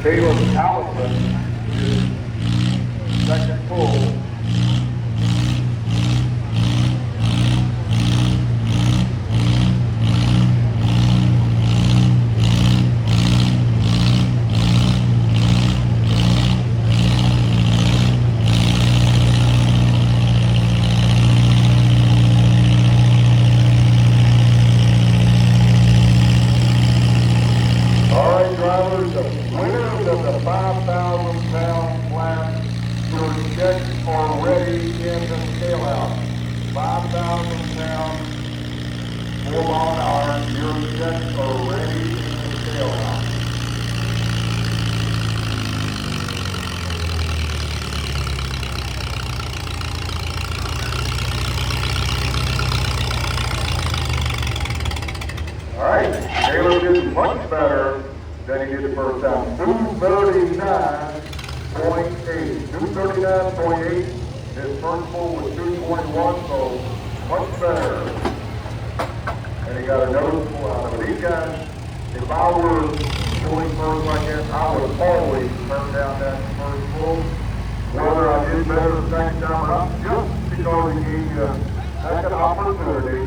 Allison is second full. Drivers, the winners of the 5,000-pound flat, your checks are ready in the scale out. 5,000 pounds, 4 mile an hour, your checks are ready in the scale out. All right, Taylor did much better than he did the first time. 239.8. 239.8. His first pull was 221, so much better. And he got a noticeable out of it. These guys, if I were doing first like that, I would always turn down that first pull. Whether I did better the second time or not, just because he gave you a second opportunity.